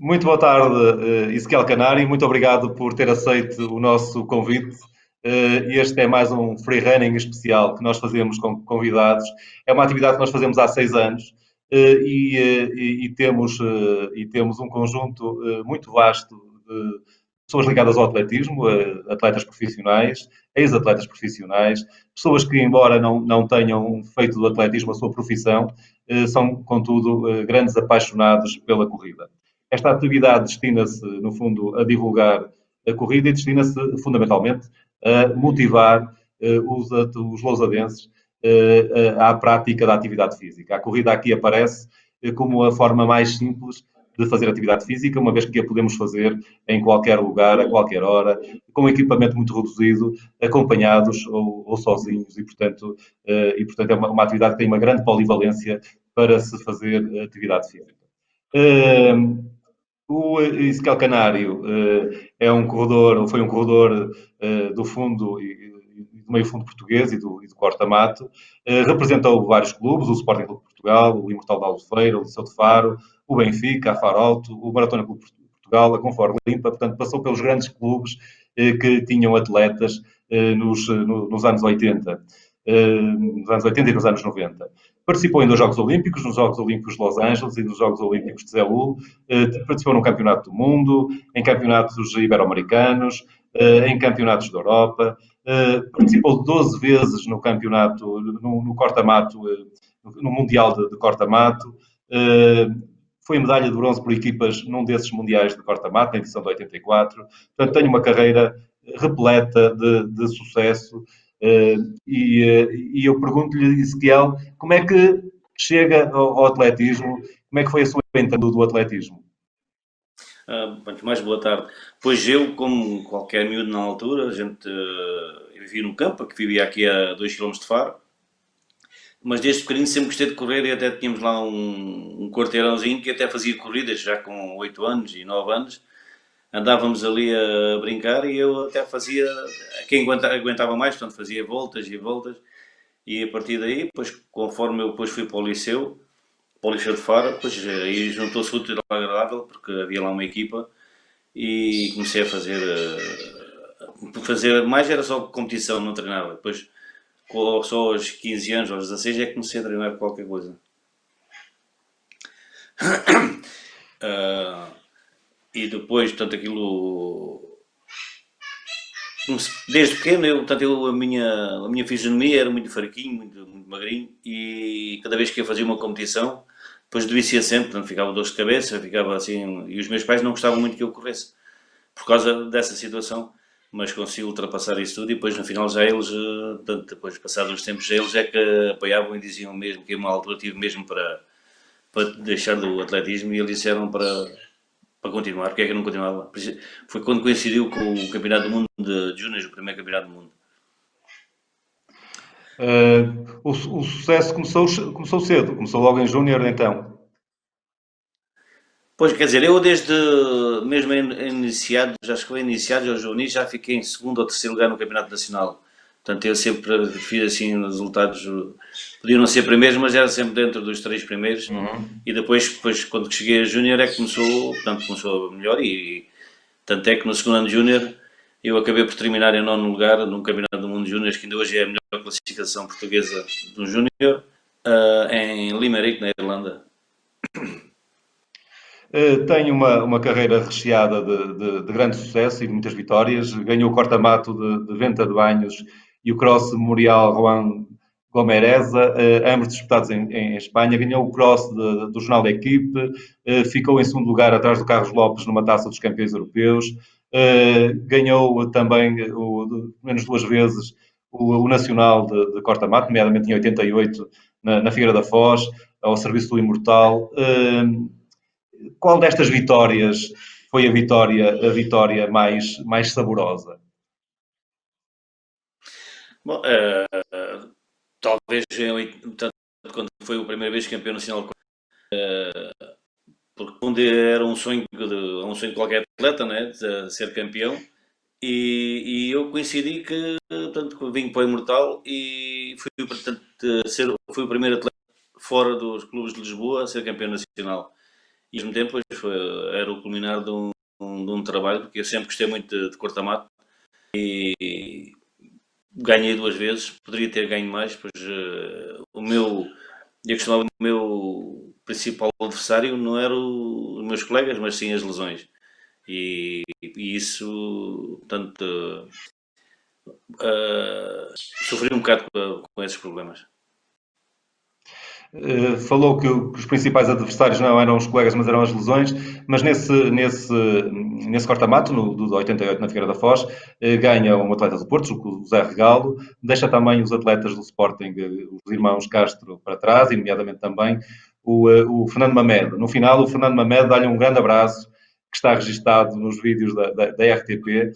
Muito boa tarde, Ezequiel Canário. Muito obrigado por ter aceito o nosso convite. Este é mais um free running especial que nós fazemos com convidados. É uma atividade que nós fazemos há 6 anos e temos um conjunto muito vasto de pessoas ligadas ao atletismo, atletas profissionais, ex-atletas profissionais, pessoas que, embora não tenham feito do atletismo a sua profissão, são, contudo, grandes apaixonados pela corrida. Esta atividade destina-se, no fundo, a divulgar a corrida e destina-se, fundamentalmente, a motivar os lousadenses à prática da atividade física. A corrida aqui aparece como a forma mais simples de fazer atividade física, uma vez que a podemos fazer em qualquer lugar, a qualquer hora, com um equipamento muito reduzido, acompanhados ou sozinhos, e portanto é uma atividade que tem uma grande polivalência para se fazer atividade física. O Ezequiel Canário é um corredor, ou foi um corredor do fundo e do meio fundo português e do corta-mato. Representou vários clubes, o Sporting Clube de Portugal, o Imortal da Albufeira, o Liceu de Faro, o Benfica, a Faro Alto, o Maratona Clube de Portugal, a Confor Limpa. Portanto, passou pelos grandes clubes que tinham atletas nos anos 80. Nos anos 80 e nos anos 90. Participou em 2 Jogos Olímpicos, nos Jogos Olímpicos de Los Angeles e nos Jogos Olímpicos de Seul. Participou no Campeonato do Mundo, em campeonatos ibero-americanos, em campeonatos da Europa. Participou 12 vezes no campeonato, no corta-mato, no Mundial de corta-mato. Foi medalha de bronze por equipas num desses mundiais de corta-mato, na edição de 84. Portanto, tem uma carreira repleta de sucesso. E eu pergunto-lhe, Ezequiel, como é que chega ao atletismo? Como é que foi a sua entrada do atletismo? Antes mais, boa tarde. Pois eu, como qualquer miúdo na altura, eu vivia no campo, que vivia aqui a 2 km de Faro, mas desde pequenino sempre gostei de correr e até tínhamos lá um quarteirãozinho que até fazia corridas, já com 8 anos e 9 anos. Andávamos ali a brincar e eu até fazia, quem aguentava mais, portanto fazia voltas e voltas, e a partir daí, depois, conforme eu depois fui para o Liceu de Faro, depois aí juntou-se o útil ao agradável, porque havia lá uma equipa e comecei a fazer mais, era só competição, não treinava. Depois, só aos 15 anos, aos 16, é que comecei a treinar qualquer coisa. E depois, portanto, aquilo... Desde pequeno, a minha fisionomia era muito fraquinho, muito magrinho, e cada vez que eu fazia uma competição, depois adoecia sempre, portanto, ficava dor de cabeça, ficava assim... E os meus pais não gostavam muito que eu corresse, por causa dessa situação, mas consegui ultrapassar isso tudo e depois no final já eles, depois passados uns tempos, já eles é que apoiavam e diziam mesmo que a uma altura tive mesmo para deixar do atletismo e eles disseram para continuar, porque é que eu não continuava. Foi quando coincidiu com o Campeonato do Mundo de Júniors, o primeiro Campeonato do Mundo. O sucesso começou cedo, começou logo em Júnior, então. Pois, quer dizer, eu desde mesmo iniciado, já cheguei iniciado aos juvenis, já fiquei em segundo ou terceiro lugar no Campeonato Nacional. Portanto, eu sempre fiz assim resultados, podiam não ser primeiros, mas era sempre dentro dos 3 primeiros. E depois, quando cheguei a Júnior é que começou melhor e tanto é que no segundo ano de Júnior eu acabei por terminar em 9º lugar num Campeonato do Mundo de Júniores, que ainda hoje é a melhor classificação portuguesa do Júnior, em Limerick, na Irlanda. Tem uma carreira recheada de grande sucesso e de muitas vitórias. Ganhou o corta-mato de Venta de Banhos e o Cross Memorial Juan Gomereza, ambos disputados em Espanha. Ganhou o Cross do Jornal da Equipe, ficou em segundo lugar atrás do Carlos Lopes numa Taça dos Campeões Europeus. Ganhou também, menos 2 vezes, o Nacional de corta-mato, nomeadamente em 88, na Figueira da Foz, ao serviço do Imortal. Qual destas vitórias foi a vitória mais saborosa? Bom, talvez quando foi a primeira vez campeão nacional, porque onde era um sonho de qualquer atleta, né, de ser campeão, e eu coincidi que, portanto, vim para o Imortal e fui o primeiro atleta fora dos clubes de Lisboa a ser campeão nacional. e ao mesmo tempo era o culminar de um trabalho, porque eu sempre gostei muito de corta-mato e ganhei 2 vezes, poderia ter ganho mais, pois eu costumava, o meu principal adversário não eram os meus colegas, mas sim as lesões. E isso, portanto, sofri um bocado com esses problemas. Falou que os principais adversários não eram os colegas, mas eram as lesões, mas nesse corta-mato, do 88 na Figueira da Foz, ganha um atleta do Porto, o Zé Regalo, deixa também os atletas do Sporting, os irmãos Castro, para trás, e nomeadamente também o Fernando Mamed. No final, o Fernando Mamed dá-lhe um grande abraço, que está registado nos vídeos da RTP.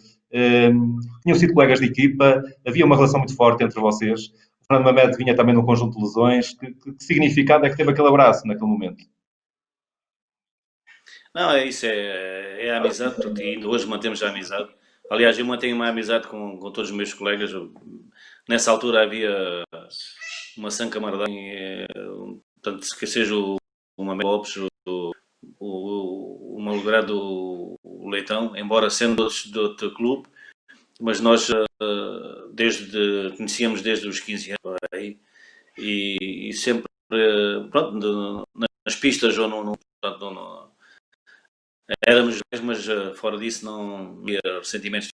Tinham sido colegas de equipa, havia uma relação muito forte entre vocês. O Fernando Mamed vinha também num conjunto de lesões. Que significado é que teve aquele abraço naquele momento? Não, é isso, é a amizade, portanto, e ainda hoje mantemos a amizade. Aliás, eu mantenho uma amizade com todos os meus colegas. Nessa altura havia uma sã camaradagem, tanto que seja o Mamed Lopes, o Malogrado, o Leitão, embora sendo de outro clube, mas nós conhecíamos desde os 15 anos aí, e sempre, pronto, nas pistas ou portanto, éramos, mas fora disso não havia ressentimentos.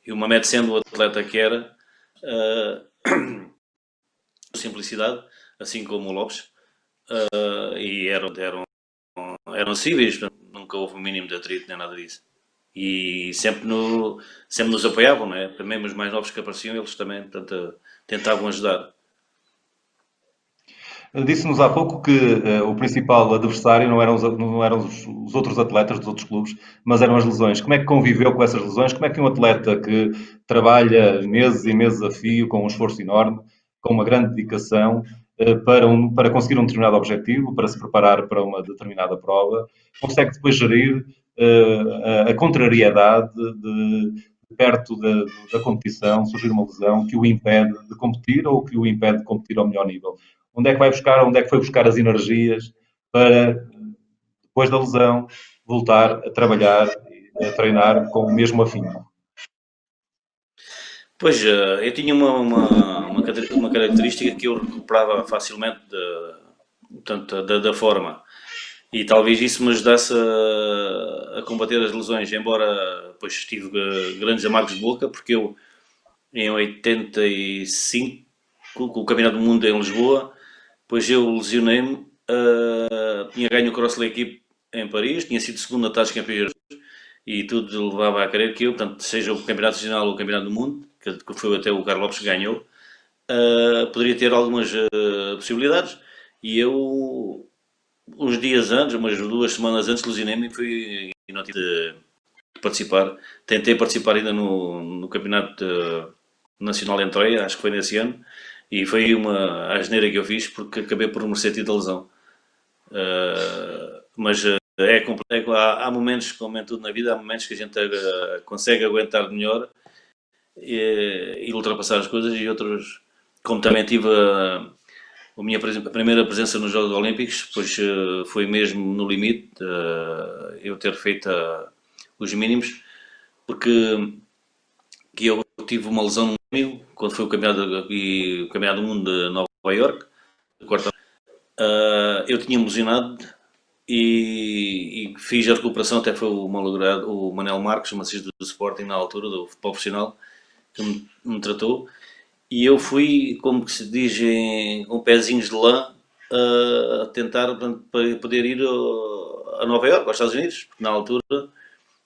E o Mamed, sendo o atleta que era, simplicidade, assim como o Lopes, e eram cíveis, nunca houve o mínimo de atrito nem nada disso. E sempre nos apoiavam, não é? Também os mais novos que apareciam, eles também, portanto, tentavam ajudar. Disse-nos há pouco que o principal adversário não eram os outros atletas dos outros clubes, mas eram as lesões. Como é que conviveu com essas lesões? Como é que um atleta que trabalha meses e meses a fio, com um esforço enorme, com uma grande dedicação, para conseguir um determinado objetivo, para se preparar para uma determinada prova, consegue depois gerir a contrariedade de perto da competição, surgir uma lesão que o impede de competir ou que o impede de competir ao melhor nível? Onde é que foi buscar as energias para, depois da lesão, voltar a trabalhar e a treinar com o mesmo afinco? Pois, eu tinha uma característica que eu recuperava facilmente portanto, da forma. E talvez isso me ajudasse a combater as lesões, embora depois tive grandes amargos de boca, porque eu, em 85, com o Campeonato do Mundo em Lisboa, pois eu lesionei-me, tinha ganho o Cross L'Equipe em Paris, tinha sido segundo na taça de campeões e tudo levava a crer que eu, portanto, seja o Campeonato Nacional ou o Campeonato do Mundo, que foi até o Carlos Lopes que ganhou, poderia ter algumas possibilidades. E eu, uns dias antes, umas 2 semanas antes, lesionei-me e não tive de participar. Tentei participar ainda no Campeonato Nacional em Troia, acho que foi nesse ano, e foi uma asneira que eu fiz porque acabei por merecer tido a lesão. Mas é complexo. Há momentos, como em tudo na vida, há momentos que a gente consegue aguentar melhor e ultrapassar as coisas, e outros, como também tive a primeira presença nos Jogos Olímpicos, pois foi mesmo no limite, eu ter feito os mínimos, porque que eu tive uma lesão no meio, quando foi o Campeonato do Mundo de Nova Iorque, eu tinha-me lesionado e fiz a recuperação. Até foi o malogrado, o Manel Marques, uma assistente do Sporting na altura, do futebol profissional, que me tratou, e eu fui, como que se diz, com pezinhos de lã, a tentar, portanto, para poder ir a Nova Iorque, aos Estados Unidos, porque na altura,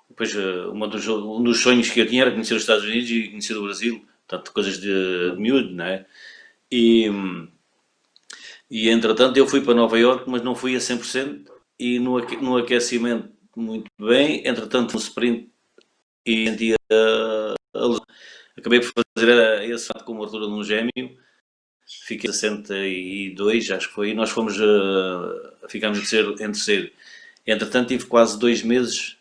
depois, um dos sonhos que eu tinha era conhecer os Estados Unidos e conhecer o Brasil, portanto, coisas de miúdo, não é? E entretanto eu fui para Nova Iorque, mas não fui a 100%, e no aquecimento muito bem, entretanto no sprint, e sentia a lesão. Acabei por fazer esse fato com uma ruptura num gêmeo, fiquei 62, acho que foi, e nós ficámos em terceiro. Entretanto tive quase 2 meses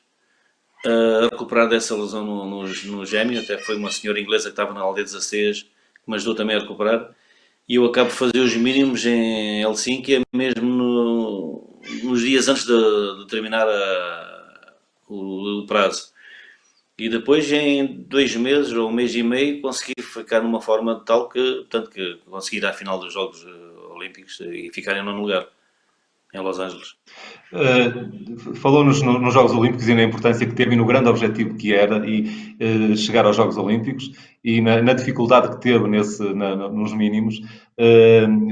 a recuperar dessa lesão no gêmeo. Até foi uma senhora inglesa que estava na aldeia 16 que me ajudou também a recuperar, e eu acabo de fazer os mínimos em Helsínquia mesmo nos dias dias antes de terminar o prazo. E depois, em 2 meses ou 1 mês e meio, consegui ficar numa forma tal que, portanto, que consegui ir à final dos Jogos Olímpicos e ficar em nono lugar, em Los Angeles. Falou-nos nos Jogos Olímpicos e na importância que teve e no grande objetivo que era chegar aos Jogos Olímpicos e na dificuldade que teve nos mínimos.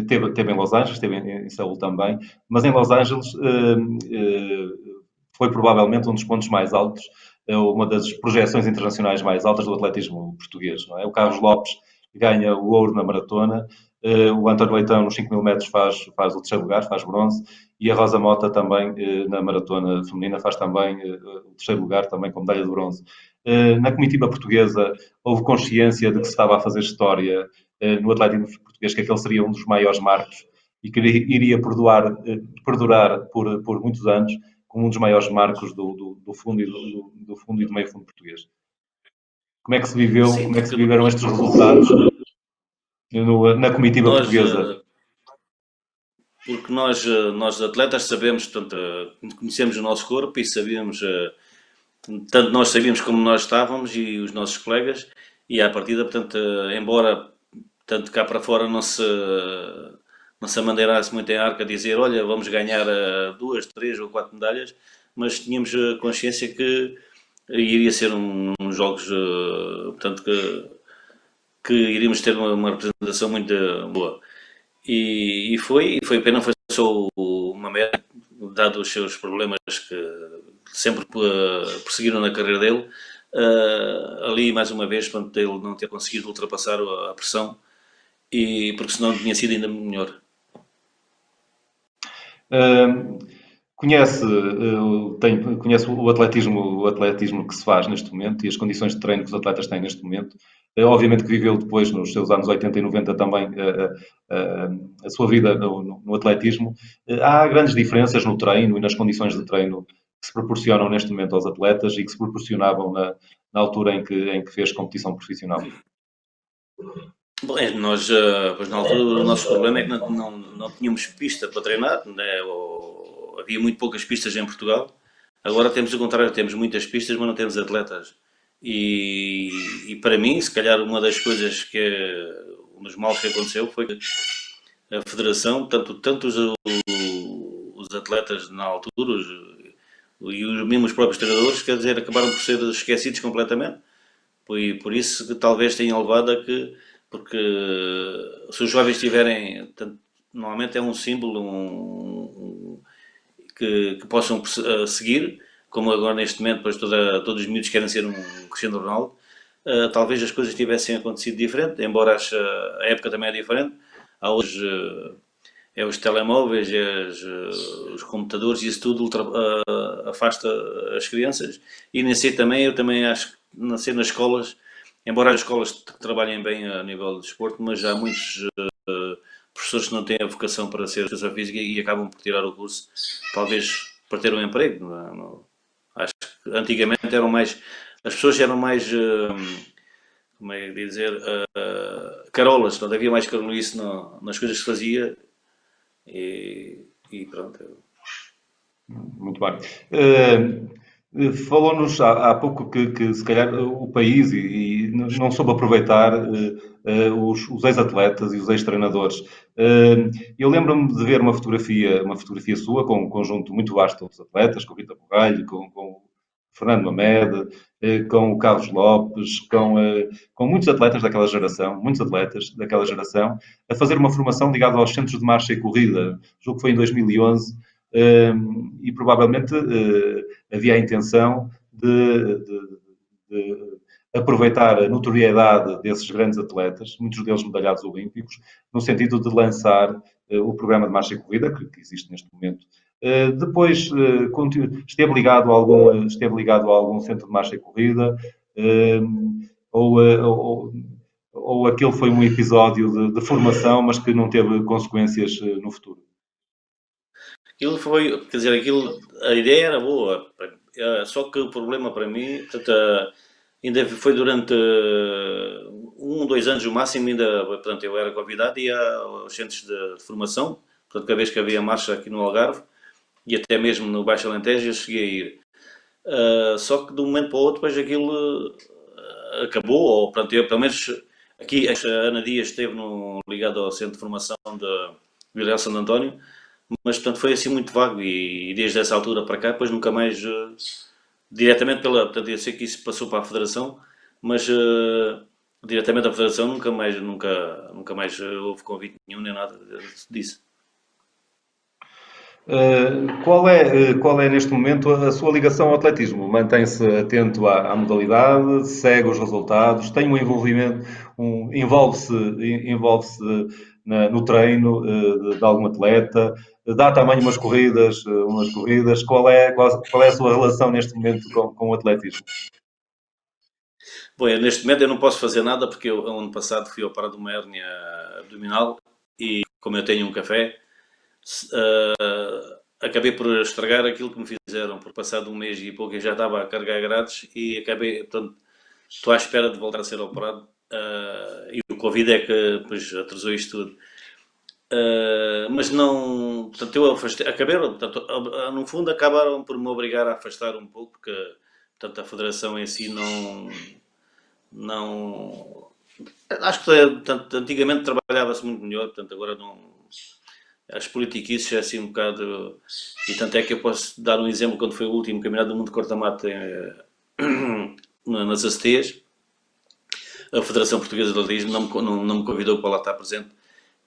Teve em Los Angeles, teve em Seul também, mas em Los Angeles foi provavelmente um dos pontos mais altos, uma das projeções internacionais mais altas do atletismo português. Não é? O Carlos Lopes ganha o ouro na maratona, o António Leitão nos 5.000 metros faz o terceiro lugar, faz bronze, e a Rosa Mota também na maratona feminina faz também o terceiro lugar, também com medalha de bronze. Na comitiva portuguesa houve consciência de que se estava a fazer história no atletismo português, que aquele seria um dos maiores marcos e que iria perdurar por muitos anos como um dos maiores marcos do fundo do fundo e do meio fundo português. Como é que se viveu, Sim, como é que se porque viveram estes resultados na comitiva nós, portuguesa? nós atletas sabemos, portanto, conhecemos o nosso corpo e sabíamos, tanto nós sabíamos como nós estávamos e os nossos colegas, e à partida, portanto, embora tanto cá para fora não se amandeirasse muito em arco a dizer, olha, vamos ganhar 2, 3 ou 4 medalhas, mas tínhamos consciência que iria ser uns jogos, portanto, que iríamos ter uma representação muito boa. E foi pena, foi só uma merda, dado os seus problemas que sempre perseguiram na carreira dele. Ali, mais uma vez, portanto, ele não ter conseguido ultrapassar a pressão, e porque senão tinha sido ainda melhor. Conhece o atletismo que se faz neste momento e as condições de treino que os atletas têm neste momento. Obviamente que viveu depois, nos seus anos 80 e 90, também a sua vida no atletismo. Há grandes diferenças no treino e nas condições de treino que se proporcionam neste momento aos atletas e que se proporcionavam na altura em que fez competição profissional. Bom, nós, pois na altura, o nosso problema é que não tínhamos pista para treinar, né? Havia muito poucas pistas em Portugal. Agora temos o contrário, temos muitas pistas, mas não temos atletas. E para mim, se calhar, uma das coisas um dos males que aconteceu foi que a Federação, tanto os atletas na altura, e mesmo os próprios treinadores, quer dizer, acabaram por ser esquecidos completamente. Por isso que talvez tenha levado a que, porque se os jovens tiverem, normalmente é um símbolo que possam seguir, como agora neste momento, pois todos os miúdos querem ser um Cristiano Ronaldo. Talvez as coisas tivessem acontecido diferente, embora a época também é diferente. Há hoje os telemóveis, os computadores, e isso tudo afasta as crianças. E nesse também, eu também acho que nas escolas, embora as escolas trabalhem bem a nível de desporto, mas há muitos professores que não têm a vocação para ser educação física e acabam por tirar o curso, talvez para ter um emprego. Acho que antigamente as pessoas eram mais, como é que dizer, carolas, não havia mais carolice nas coisas que se fazia, e pronto. Muito bem. Falou-nos há pouco que se calhar o país e não soube aproveitar os ex-atletas e os ex-treinadores. Eu lembro-me de ver uma fotografia sua com um conjunto muito vasto de atletas, com o Rita Borralho, com o Fernando Mamed, com o Carlos Lopes, com muitos atletas daquela geração, a fazer uma formação ligada aos centros de marcha e corrida. Julgo que foi em 2011. E provavelmente havia a intenção de aproveitar a notoriedade desses grandes atletas, muitos deles medalhados olímpicos, no sentido de lançar o programa de marcha e corrida que existe neste momento. Depois esteve ligado a algum centro de marcha e corrida, ou aquele foi um episódio de formação, mas que não teve consequências no futuro? Aquilo foi, quer dizer, a ideia era boa, só que o problema para mim, portanto, ainda foi durante 1, 2 anos o máximo, portanto, eu era convidado e ia aos centros de formação, portanto, cada vez que havia marcha aqui no Algarve, e até mesmo no Baixo Alentejo eu cheguei a ir. Só que de um momento para o outro, depois aquilo acabou, ou pronto, eu, pelo menos aqui a Ana Dias esteve ligado ao Centro de Formação da Vila Santo António, mas portanto foi assim muito vago e desde essa altura para cá, depois nunca mais, diretamente portanto eu sei que isso passou para a Federação, mas diretamente à Federação nunca mais houve convite nenhum nem nada disso. Qual é neste momento a sua ligação ao atletismo? Mantém-se atento à modalidade, segue os resultados, tem um envolvimento, envolve-se no treino de algum atleta, dá também umas corridas. Qual é a sua relação neste momento com o atletismo? Bom, neste momento eu não posso fazer nada porque eu, ano passado, fui operado de uma hérnia abdominal e como eu tenho um café, acabei por estragar aquilo que me fizeram, por passado um mês e pouco eu já estava a carregar grades e acabei, portanto, estou à espera de voltar a ser operado e o Covid é que depois atrasou isto tudo. Mas não, portanto, eu afastei, acabei, portanto, no fundo acabaram por me obrigar a afastar um pouco, porque, portanto, a federação em si não, acho que, portanto, antigamente trabalhava-se muito melhor, portanto, agora não, as politiquices é assim um bocado, e tanto é que eu posso dar um exemplo quando foi o último Campeonato do Mundo de corta-mato nas Aceteias, a Federação Portuguesa de Atletismo não me convidou para lá estar presente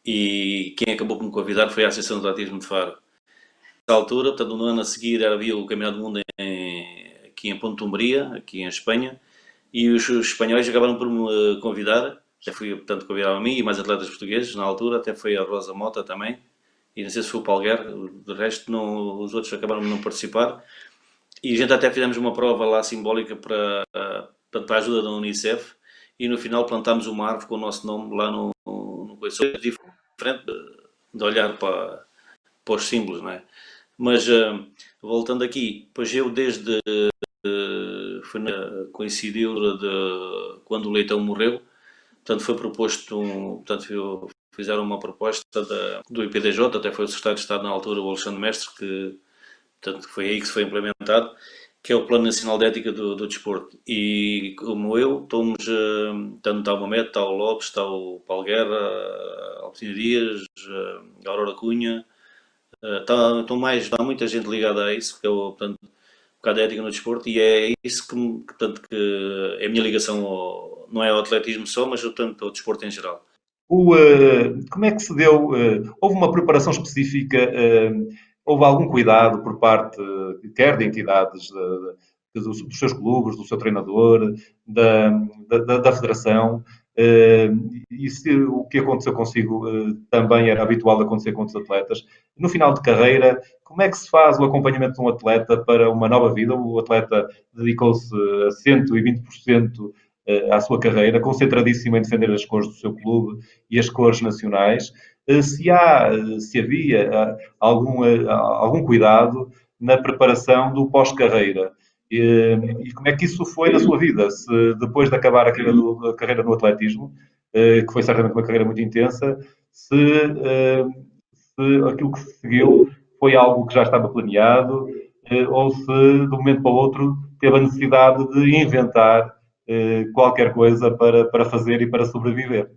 e quem acabou por me convidar foi a Associação de Atletismo de Faro. Nessa altura, portanto, no ano a seguir havia o Campeonato do Mundo aqui em Ponte Umbria, aqui em Espanha, e os espanhóis acabaram por me convidar, até fui, portanto, convidar a mim e mais atletas portugueses na altura, até foi a Rosa Mota também, e não sei se foi o Paulo Guerra, de resto não, os outros acabaram por não participar, e a gente até fizemos uma prova lá simbólica para a ajuda da Unicef, e no final plantámos uma árvore com o nosso nome lá no coisa. É diferente de olhar para os símbolos, não é? Mas voltando aqui, pois eu desde coincidiu de quando o Leitão morreu, portanto foi proposto, portanto fizeram uma proposta do IPDJ, até foi o secretário de Estado na altura, o Alexandre Mestre, que portanto foi aí que se foi implementado, que é o Plano Nacional de Ética do Desporto. E como eu, estamos, tanto está o Mamed, está o Lopes, está o Paulo Guerra, a Albertina Dias, a Aurora Cunha, está muita gente ligada a isso, que é portanto, um bocado de ética no desporto, e é isso portanto, que é a minha ligação não é ao atletismo só, mas portanto, ao desporto em geral. Como é que se deu? Houve uma preparação específica? Houve algum cuidado por parte, quer de entidades dos seus clubes, do seu treinador, da federação? E se o que aconteceu consigo também era habitual acontecer com outros atletas? No final de carreira, como é que se faz o acompanhamento de um atleta para uma nova vida? O atleta dedicou-se a 120% à sua carreira, concentradíssimo em defender as cores do seu clube e as cores nacionais. Se havia algum cuidado na preparação do pós-carreira. E como é que isso foi na sua vida? Se depois de acabar a carreira no atletismo, que foi certamente uma carreira muito intensa, se aquilo que se seguiu foi algo que já estava planeado, ou se de um momento para o outro teve a necessidade de inventar qualquer coisa para fazer e para sobreviver.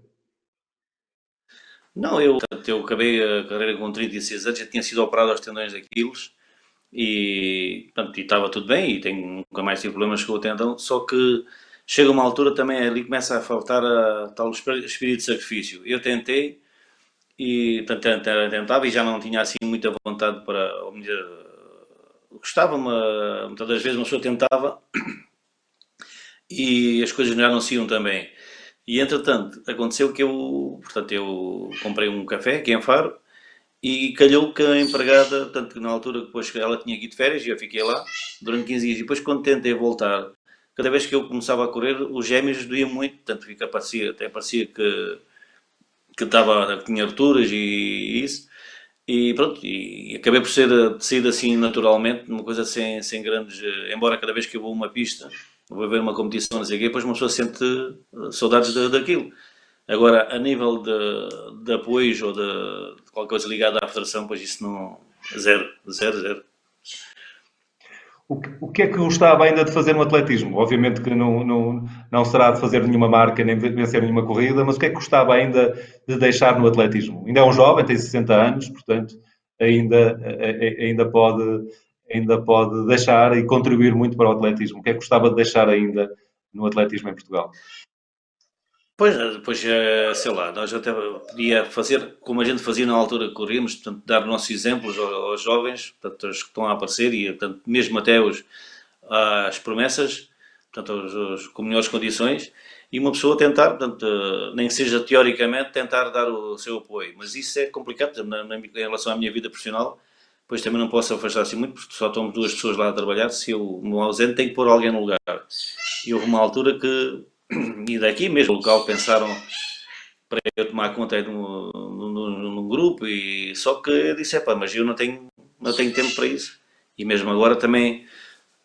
Não, eu acabei a carreira com 36 anos, já tinha sido operado aos tendões daqueles e, portanto, e estava tudo bem e nunca mais tive problemas com o tendão, só que chega uma altura também ali começa a faltar a tal espírito de sacrifício. Eu tentei e portanto, tentava e já não tinha assim muita vontade para, ou melhor, gostava-me, muitas das vezes uma pessoa tentava e as coisas já não se iam também. E entretanto, aconteceu que portanto, eu comprei um café aqui em Faro e calhou que a empregada, portanto, que na altura depois que ela tinha aqui de férias e eu fiquei lá durante 15 dias. E depois quando tentei voltar, cada vez que eu começava a correr, os gêmeos doíam muito, portanto, até parecia que tinha rupturas e isso. E pronto, e acabei por sair assim naturalmente, uma coisa sem grandes. Embora cada vez que eu vou a uma pista, vou ver uma competição, não sei o quê, depois uma pessoa sente saudades daquilo. Agora, a nível de apoios ou de qualquer coisa ligada à federação, pois isso Zero, zero, zero. O que é que gostava ainda de fazer no atletismo? Obviamente que não será de fazer nenhuma marca nem vencer nenhuma corrida, mas o que é que gostava ainda de deixar no atletismo? Ainda é um jovem, tem 60 anos, portanto ainda, ainda pode deixar e contribuir muito para o atletismo. O que é que gostava de deixar ainda no atletismo em Portugal? Pois, depois, sei lá, nós até podia fazer como a gente fazia na altura que corríamos, portanto, dar nossos exemplos aos jovens, portanto, os que estão a aparecer e, portanto, mesmo até as promessas, portanto, com melhores condições, e uma pessoa tentar, portanto, nem que seja teoricamente, tentar dar o seu apoio. Mas isso é complicado, portanto, em relação à minha vida profissional, pois também não posso afastar assim muito, porque só estamos duas pessoas lá a trabalhar, se eu me ausente, tenho que pôr alguém no lugar. E houve uma altura que, e daqui mesmo, o local pensaram para eu tomar conta num grupo, e só que eu disse, pá, mas eu não tenho tempo para isso. E mesmo agora também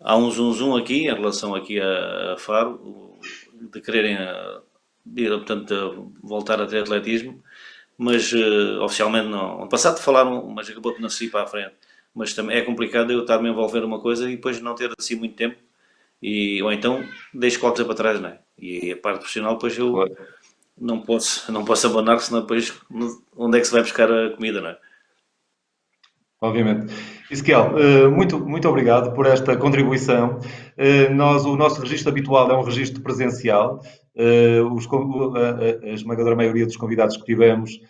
há um zum aqui, em relação aqui a Faro, de quererem portanto, voltar a ter atletismo, mas oficialmente não. Ano passado falaram, mas acabou por não sair para a frente. Mas também é complicado eu estar-me a envolver numa coisa e depois não ter assim muito tempo, ou então deixo qualquer coisa para trás, não é? E a parte profissional, depois eu Claro. não posso abandonar, senão depois onde é que se vai buscar a comida, não é? Obviamente. Ezequiel, muito obrigado por esta contribuição. O nosso registro habitual é um registro presencial. A esmagadora maioria dos convidados que tivemos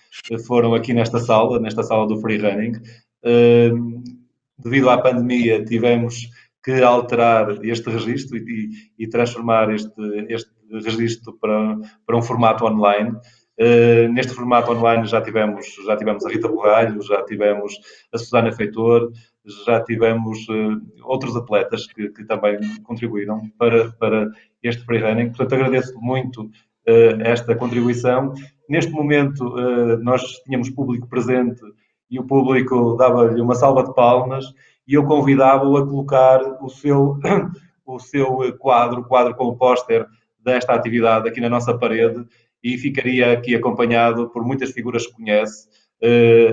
foram aqui nesta sala do Free Running. Eh, Devido à pandemia, tivemos que alterar este registro e transformar este registro para um formato online. Neste formato online já tivemos a Rita Borralho, já tivemos a Susana Feitor, já tivemos outros atletas que também contribuíram para este freerunning. Portanto, agradeço muito esta contribuição. Neste momento, nós tínhamos público presente e o público dava-lhe uma salva de palmas e eu convidava-o a colocar o seu quadro com o póster desta atividade aqui na nossa parede e ficaria aqui acompanhado por muitas figuras que conhece.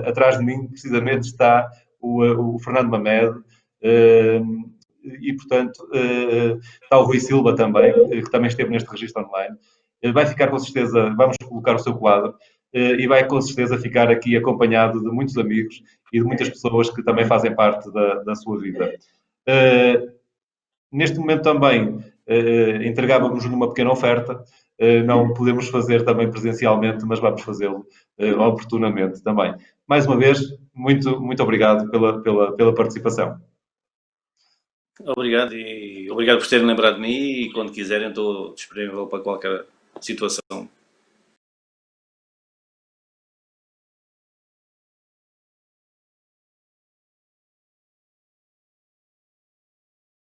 Atrás de mim, precisamente, está o Fernando Mamed, e, portanto, está o Rui Silva também, que também esteve neste registro online. Vai ficar com certeza, vamos colocar o seu quadro, e vai com certeza ficar aqui acompanhado de muitos amigos e de muitas pessoas que também fazem parte da sua vida. Neste momento também entregávamos-lhe uma pequena oferta. Não podemos fazer também presencialmente, mas vamos fazê-lo oportunamente também. Mais uma vez, muito obrigado pela participação. Obrigado e obrigado por terem lembrado de mim, e quando quiserem estou disponível para qualquer situação.